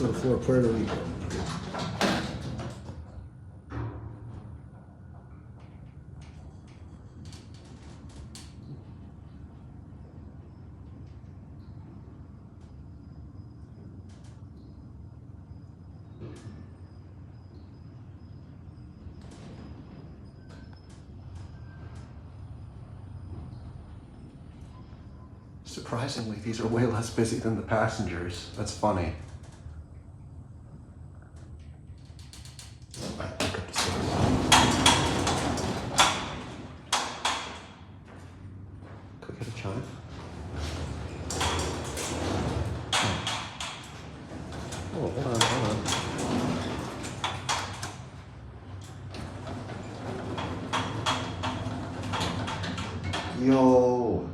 go for Puerto Rico. Surprisingly, these are way less busy than the passengers. That's funny. Could we get a chime? Oh, hold on, hold on. Yo.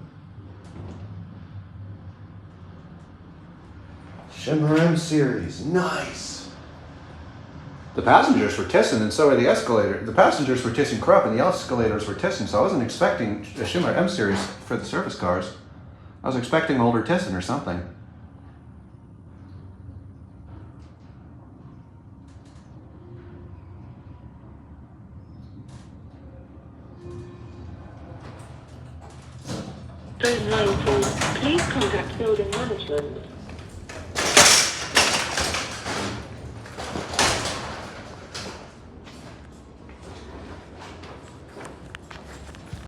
Schindler M series, nice. The passengers were tissing, and so were the escalator. The passengers were tissing crap, and the escalators were tissing. So I wasn't expecting a Schindler M series for the surface cars. I was expecting older tissing or something. Phone line call. Please contact building management.